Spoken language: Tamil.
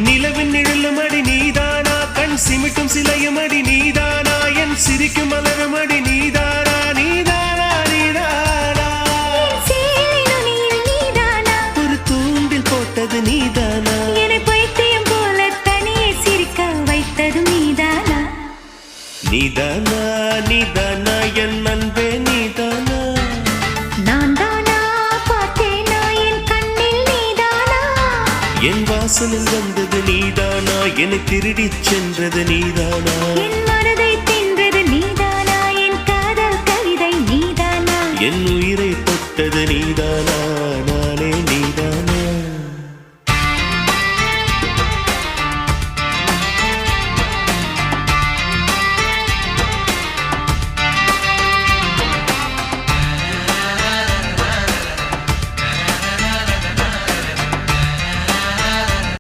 நிலவின் நிழலும் அடி நீதானா கண் சிமிட்டும் சிலையும் அடி நீதானா என் சிரிக்கும் மலரும் அடி நீதானா நீதானா நீதானா ஒரு தூண்டில் போட்டது நீதானா என்னை பைத்தியம் போல தனியே சிரிக்க வைத்தது நீதானா நீதானா நீதானா என் அன்பே நீதானா நான் தானா பார்த்தேனா என் கண்ணில் நீதானா என் வாசலில் வந்தது நீதானா என்னை திருடிச் சென்றது நீதானா என் மனதை தின்றது நீதானா என் காதல் கவிதை நீதானா என் உயிரை